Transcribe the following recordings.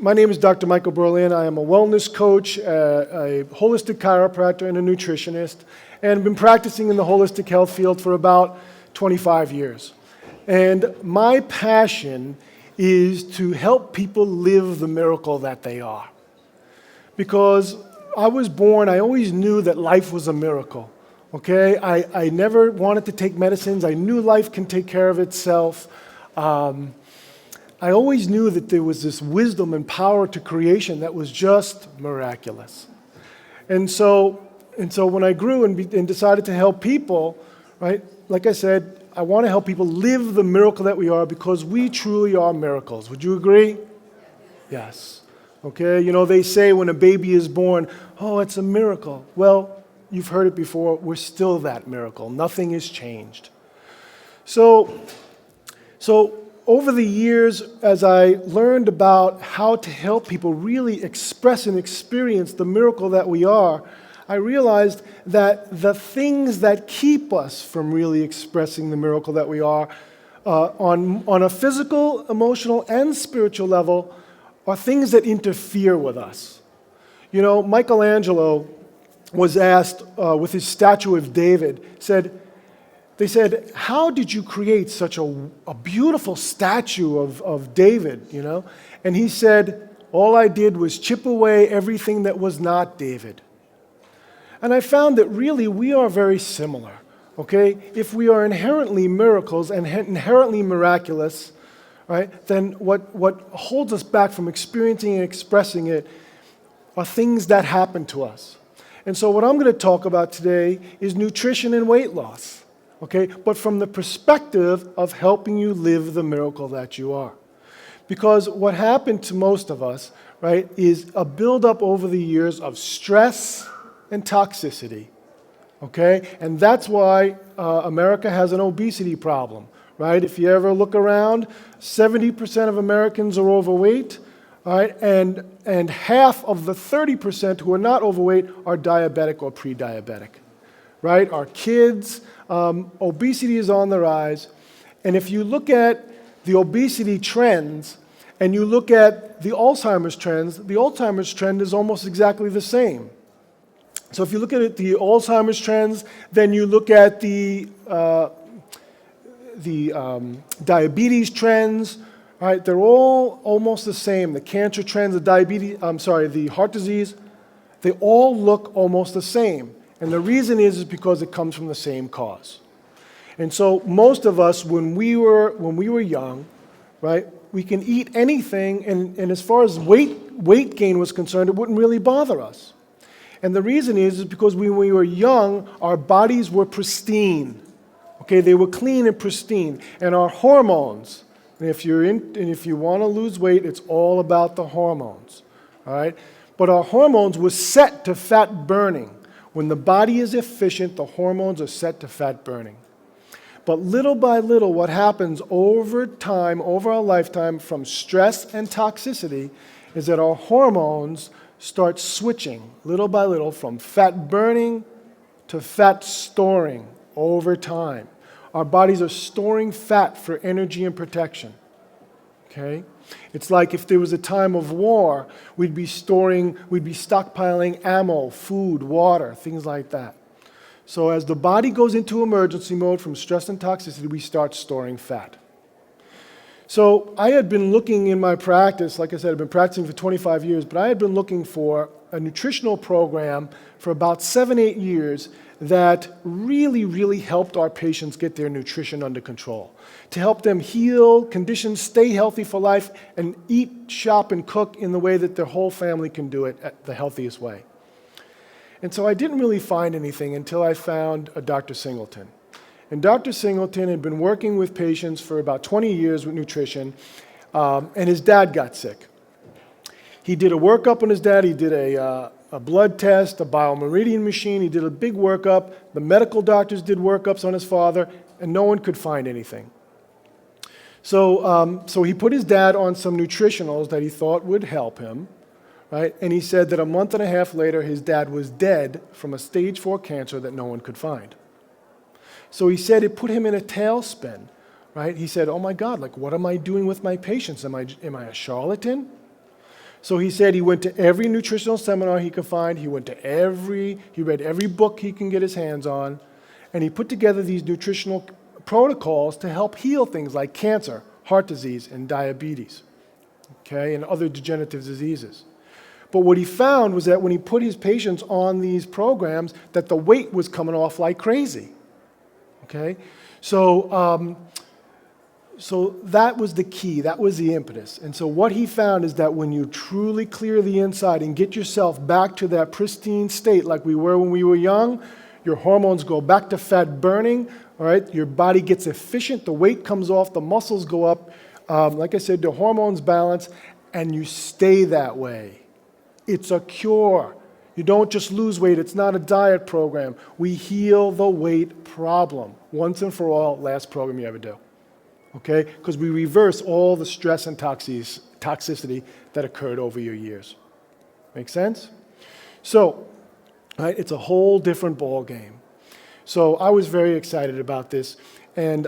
My name is Dr. Michael Berlin. I am a wellness coach, a holistic chiropractor, and a nutritionist, and I've been practicing in the holistic health field for about 25 years. And my passion is to help people live the miracle that they are. Because I was born, I always knew that life was a miracle. Okay? I never wanted to take medicines. I knew life can take care of itself. I always knew that there was this wisdom and power to creation that was just miraculous. And so when I grew and decided to help people, right, like I said, I want to help people live the miracle that we are because we truly are miracles. Would you agree? Yes. Okay, you know, they say when a baby is born, oh, it's a miracle. Well, you've heard it before, we're still that miracle. Nothing has changed. So over the years, as I learned about how to help people really express and experience the miracle that we are, I realized that the things that keep us from really expressing the miracle that we are, on a physical, emotional, and spiritual level, are things that interfere with us. You know, Michelangelo was asked with his statue of David, they said, how did you create such a beautiful statue of David, you know? And he said, all I did was chip away everything that was not David. And I found that really we are very similar, okay? If we are inherently miracles and inherently miraculous, right, then what holds us back from experiencing and expressing it are things that happen to us. And so what I'm going to talk about today is nutrition and weight loss. Okay, but from the perspective of helping you live the miracle that you are. Because what happened to most of us, right, is a buildup over the years of stress and toxicity. Okay, and that's why America has an obesity problem, right? If you ever look around, 70% of Americans are overweight, all right, and half of the 30% who are not overweight are diabetic or pre-diabetic. Right? Our kids, obesity is on the rise. And if you look at the obesity trends and you look at the Alzheimer's trend is almost exactly the same. So if you look at the Alzheimer's trends, then you look at the diabetes trends, right? They're all almost the same. The cancer trends, the heart disease, they all look almost the same. And the reason is because it comes from the same cause. And so most of us, when we were young, right, we can eat anything, and as far as weight gain was concerned, it wouldn't really bother us. And the reason is because when we were young, our bodies were pristine. Okay, they were clean and pristine. And our hormones, and if you want to lose weight, it's all about the hormones. All right? But our hormones were set to fat burning. When the body is efficient, the hormones are set to fat burning. But little by little, what happens over time, over our lifetime, from stress and toxicity, is that our hormones start switching, little by little, from fat burning to fat storing over time. Our bodies are storing fat for energy and protection. Okay? It's like if there was a time of war, we'd be stockpiling ammo, food, water, things like that. So as the body goes into emergency mode from stress and toxicity, we start storing fat. So I had been looking in my practice, like I said, I've been practicing for 25 years, but I had been looking for a nutritional program for about 7-8 years that really, really helped our patients get their nutrition under control, to help them heal, condition, stay healthy for life, and eat, shop, and cook in the way that their whole family can do it at the healthiest way. And so I didn't really find anything until I found a Dr. Singleton. And Dr. Singleton had been working with patients for about 20 years with nutrition, and his dad got sick. He did a workup on his dad. He did a blood test, a biomeridian machine. He did a big workup. The medical doctors did workups on his father, and no one could find anything. So he put his dad on some nutritionals that he thought would help him, right? And he said that a month and a half later, his dad was dead from a stage 4 cancer that no one could find. So he said it put him in a tailspin, right? He said, oh my God, like what am I doing with my patients? Am I a charlatan? So he said he went to every nutritional seminar he could find. He read every book he can get his hands on, and he put together these nutritional protocols to help heal things like cancer, heart disease, and diabetes, okay, and other degenerative diseases. But what he found was that when he put his patients on these programs, that the weight was coming off like crazy, okay? So that was the key, that was the impetus. And so what he found is that when you truly clear the inside and get yourself back to that pristine state like we were when we were young, your hormones go back to fat burning, all right? Your body gets efficient, the weight comes off, the muscles go up, like I said, the hormones balance, and you stay that way. It's a cure. You don't just lose weight, it's not a diet program. We heal the weight problem once and for all, last program you ever do. Okay? Because we reverse all the stress and toxicity that occurred over your years. Make sense? So, right, it's a whole different ball game. So I was very excited about this, and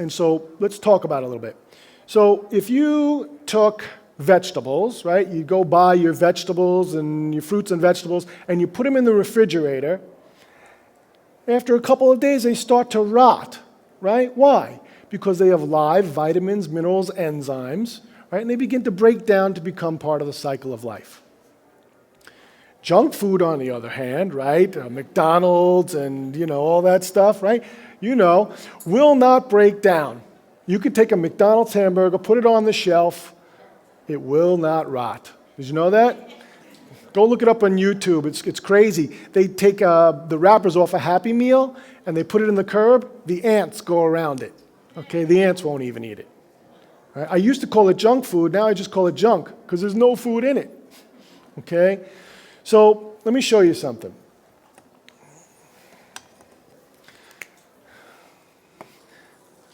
so let's talk about it a little bit. So if you took vegetables, right, you go buy your vegetables and your fruits and vegetables, and you put them in the refrigerator, after a couple of days they start to rot, right? Why? Because they have live vitamins, minerals, enzymes, right? And they begin to break down to become part of the cycle of life. Junk food, on the other hand, right? McDonald's and, all that stuff, right? Will not break down. You could take a McDonald's hamburger, put it on the shelf, it will not rot. Did you know that? Go look it up on YouTube. It's crazy. They take the wrappers off a Happy Meal and they put it in the curb. The ants go around it. Okay, the ants won't even eat it. Right? I used to call it junk food. Now I just call it junk because there's no food in it. Okay, so let me show you something.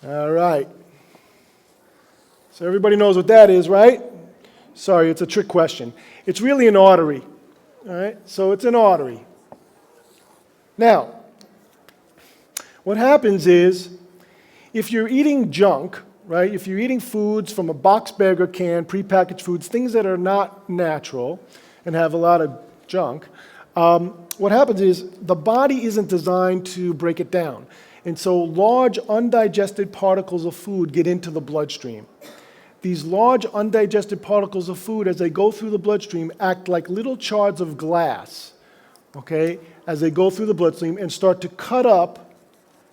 All right. So everybody knows what that is, right? Sorry, it's a trick question. It's really an artery. All right, so it's an artery. Now, what happens is, if you're eating junk, right, if you're eating foods from a box bag or can, prepackaged foods, things that are not natural and have a lot of junk, what happens is the body isn't designed to break it down. And so large undigested particles of food get into the bloodstream. These large undigested particles of food, as they go through the bloodstream, act like little shards of glass, okay, as they go through the bloodstream and start to cut up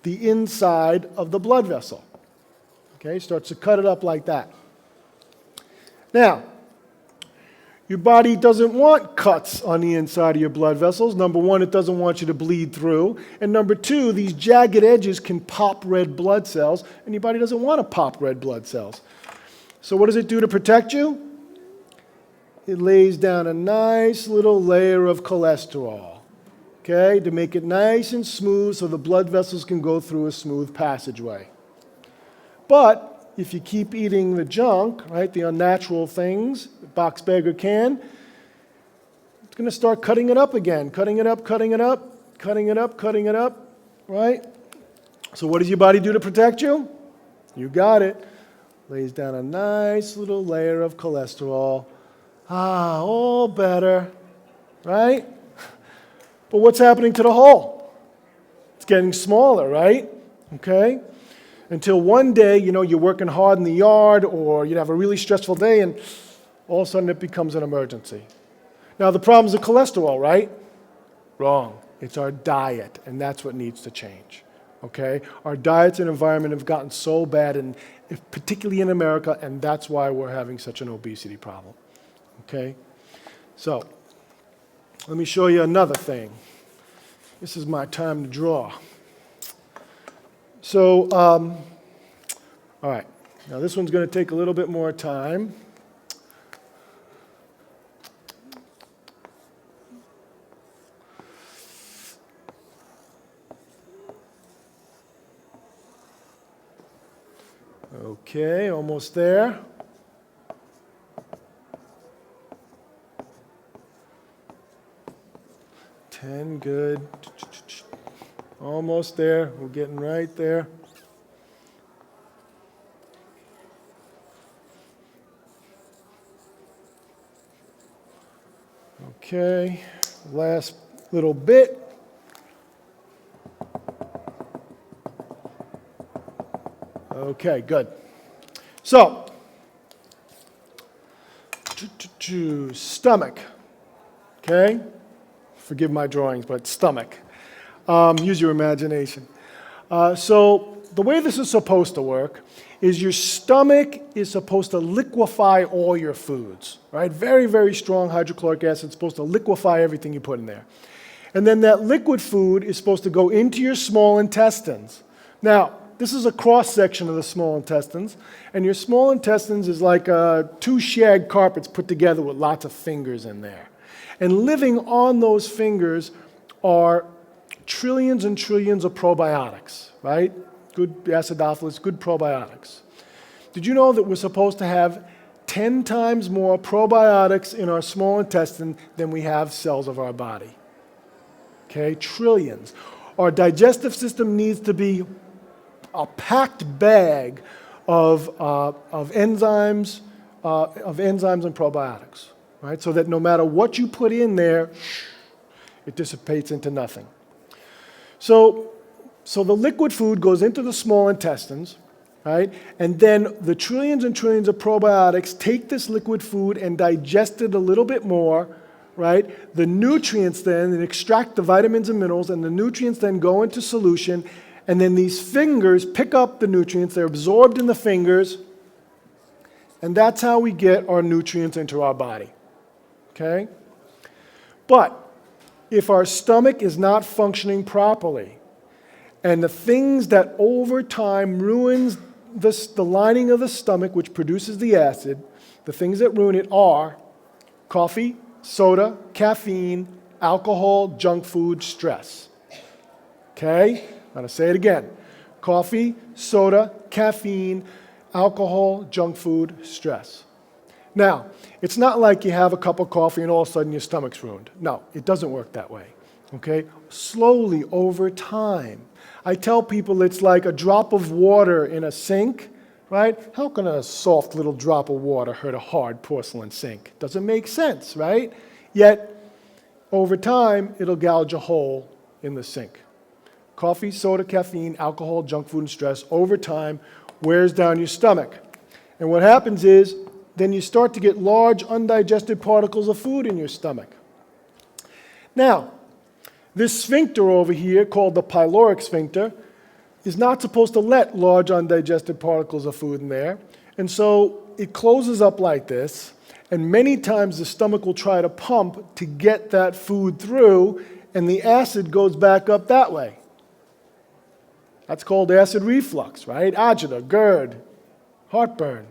the inside of the blood vessel. Okay, starts to cut it up like that. Now, your body doesn't want cuts on the inside of your blood vessels. Number one, it doesn't want you to bleed through. And number two, these jagged edges can pop red blood cells, and your body doesn't want to pop red blood cells. So what does it do to protect you? It lays down a nice little layer of cholesterol, okay, to make it nice and smooth so the blood vessels can go through a smooth passageway. But if you keep eating the junk, right, the unnatural things, box, bag, or can, it's going to start cutting it up again, cutting it up, cutting it up, cutting it up, cutting it up, right? So what does your body do to protect you? You got it. Lays down a nice little layer of cholesterol. All better, right? But what's happening to the hole? It's getting smaller, right? Okay? Until one day, you're working hard in the yard or you have a really stressful day and all of a sudden it becomes an emergency. Now the problem is the cholesterol, right? Wrong. It's our diet, and that's what needs to change. Okay? Our diets and environment have gotten so bad, and particularly in America, and that's why we're having such an obesity problem. Okay? So, let me show you another thing. This is my time to draw. So, all right. Now this one's going to take a little bit more time. Okay, almost there. Ten, good. Almost there. We're getting right there. Okay, last little bit. Okay, good. So, stomach, okay? Forgive my drawings, but stomach. Use your imagination. So the way this is supposed to work is your stomach is supposed to liquefy all your foods, right? Very, very strong hydrochloric acid is supposed to liquefy everything you put in there. And then that liquid food is supposed to go into your small intestines. Now, this is a cross-section of the small intestines, and your small intestines is like two shag carpets put together with lots of fingers in there. And living on those fingers are trillions and trillions of probiotics, right? Good acidophilus, good probiotics. Did you know that we're supposed to have 10 times more probiotics in our small intestine than we have cells of our body? Okay, trillions. Our digestive system needs to be a packed bag of enzymes and probiotics, right? So that no matter what you put in there, it dissipates into nothing. So the liquid food goes into the small intestines, right? And then the trillions and trillions of probiotics take this liquid food and digest it a little bit more, right? The nutrients then extract the vitamins and minerals, and the nutrients then go into solution. And then these fingers pick up the nutrients, they're absorbed in the fingers, and that's how we get our nutrients into our body, okay? But if our stomach is not functioning properly, and the things that over time ruins the lining of the stomach, which produces the acid, the things that ruin it are coffee, soda, caffeine, alcohol, junk food, stress, okay? I'm going to say it again. Coffee, soda, caffeine, alcohol, junk food, stress. Now, it's not like you have a cup of coffee and all of a sudden your stomach's ruined. No, it doesn't work that way. Okay? Slowly, over time. I tell people it's like a drop of water in a sink, right? How can a soft little drop of water hurt a hard porcelain sink? Doesn't make sense, right? Yet, over time, it'll gouge a hole in the sink. Coffee, soda, caffeine, alcohol, junk food, and stress, over time, wears down your stomach. And what happens is, then you start to get large, undigested particles of food in your stomach. Now, this sphincter over here, called the pyloric sphincter, is not supposed to let large, undigested particles of food in there. And so it closes up like this, and many times the stomach will try to pump to get that food through, and the acid goes back up that way. That's called acid reflux, right? Agita, GERD, heartburn.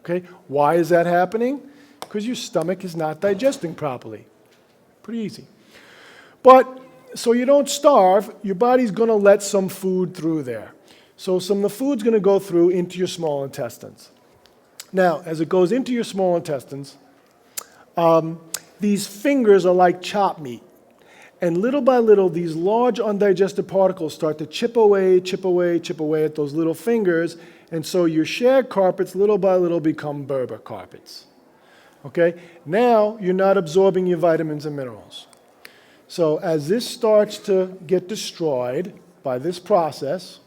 Okay, why is that happening? Because your stomach is not digesting properly. Pretty easy. But, so you don't starve, your body's going to let some food through there. So some of the food's going to go through into your small intestines. Now, as it goes into your small intestines, these fingers are like chopped meat. And little by little, these large undigested particles start to chip away at those little fingers, and so your shag carpets, little by little, become Berber carpets. Okay? Now, you're not absorbing your vitamins and minerals. So as this starts to get destroyed by this process,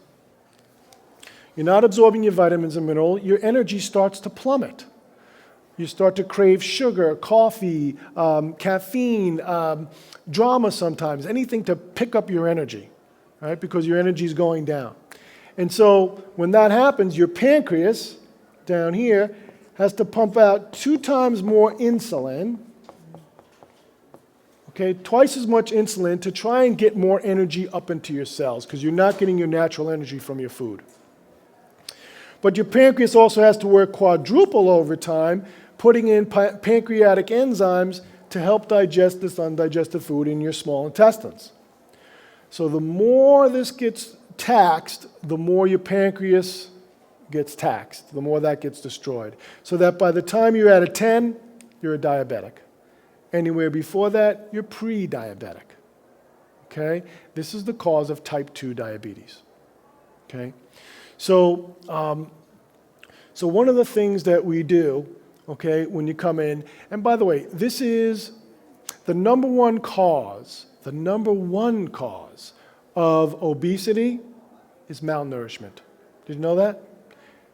you're not absorbing your vitamins and minerals, your energy starts to plummet. You start to crave sugar, coffee, caffeine, drama sometimes, anything to pick up your energy, right? Because your energy is going down. And so when that happens, your pancreas down here has to pump out 2 times more insulin, okay, twice as much insulin to try and get more energy up into your cells because you're not getting your natural energy from your food. But your pancreas also has to work quadruple overtime, putting in pancreatic enzymes to help digest this undigested food in your small intestines. So the more this gets taxed, the more your pancreas gets taxed, the more that gets destroyed. So that by the time you're at a 10, you're a diabetic. Anywhere before that, you're pre-diabetic. Okay? This is the cause of type 2 diabetes. Okay? So one of the things that we do, okay, when you come in, and by the way, this is the number one cause of obesity is malnourishment. Did you know that?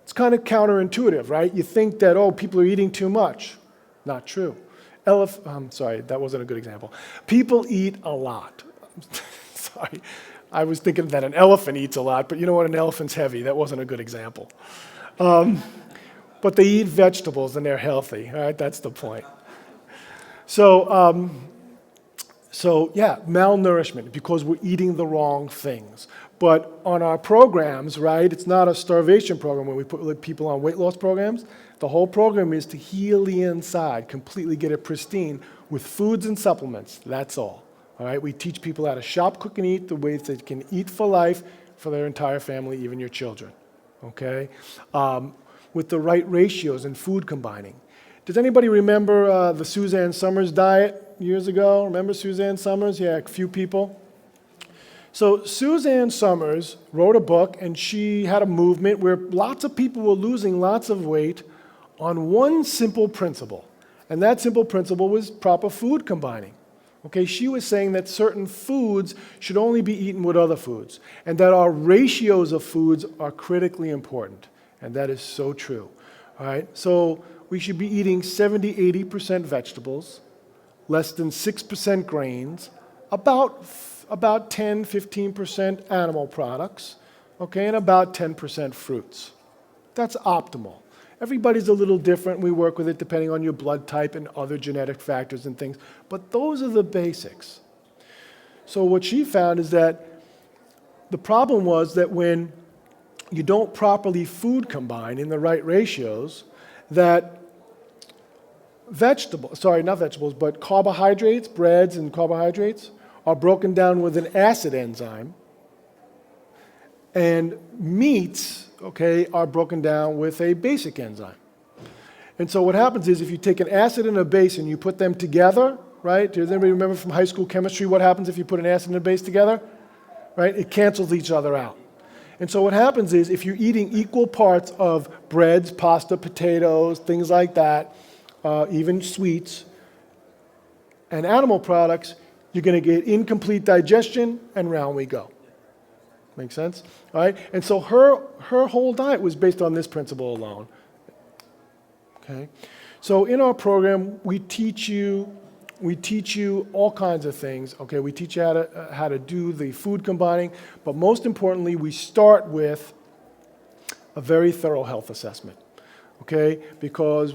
It's kind of counterintuitive, right? You think that, oh, people are eating too much. Not true. Sorry, that wasn't a good example. People eat a lot. Sorry. I was thinking that an elephant eats a lot, but you know what? An elephant's heavy. That wasn't a good example. But they eat vegetables and they're healthy. All right, that's the point. So yeah, malnourishment because we're eating the wrong things. But on our programs, right, it's not a starvation program where we put people on weight loss programs. The whole program is to heal the inside, completely get it pristine with foods and supplements. That's all. All right, we teach people how to shop, cook, and eat the ways they can eat for life for their entire family, even your children. Okay, with the right ratios and food combining. Does anybody remember the Suzanne Somers diet years ago? Remember Suzanne Somers? Yeah, a few people. So Suzanne Somers wrote a book, and she had a movement where lots of people were losing lots of weight on one simple principle. And that simple principle was proper food combining. Okay, she was saying that certain foods should only be eaten with other foods, and that our ratios of foods are critically important. And that is so true. All right, so we should be eating 70-80% vegetables, less than 6% grains, about 10-15% animal products, okay, and about 10% fruits. That's optimal. Everybody's a little different. We work with it depending on your blood type and other genetic factors and things, but those are the basics. So what she found is that the problem was that when you don't properly food combine in the right ratios, that carbohydrates, breads and carbohydrates, are broken down with an acid enzyme, and meats, okay, are broken down with a basic enzyme. And so what happens is if you take an acid and a base and you put them together, right? Does anybody remember from high school chemistry what happens if you put an acid and a base together? Right? It cancels each other out. And so what happens is if you're eating equal parts of breads, pasta, potatoes, things like that, even sweets, and animal products, you're going to get incomplete digestion, and round we go. Make sense? All right? And so her whole diet was based on this principle alone. Okay? So in our program, we teach you all kinds of things. Okay? We teach you how to do the food combining, but most importantly, we start with a very thorough health assessment. Okay? Because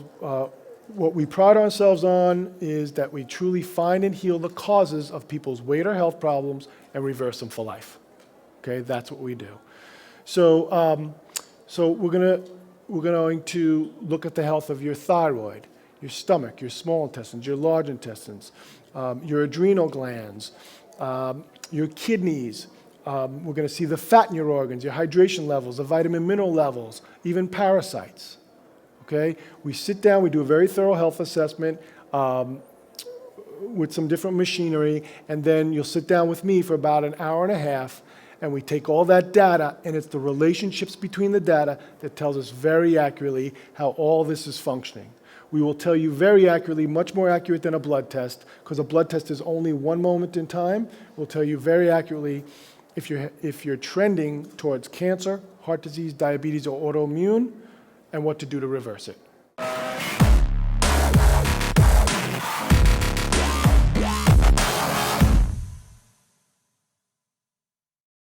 what we pride ourselves on is that we truly find and heal the causes of people's weight or health problems and reverse them for life. Okay, that's what we do. So, we're going to look at the health of your thyroid, your stomach, your small intestines, your large intestines, your adrenal glands, your kidneys. We're going to see the fat in your organs, your hydration levels, the vitamin mineral levels, even parasites. Okay, we sit down, we do a very thorough health assessment with some different machinery, and then you'll sit down with me for about an hour and a half, and we take all that data, and it's the relationships between the data that tells us very accurately how all this is functioning. We will tell you very accurately, much more accurate than a blood test, because a blood test is only one moment in time. We'll tell you very accurately if you're trending towards cancer, heart disease, diabetes, or autoimmune, and what to do to reverse it.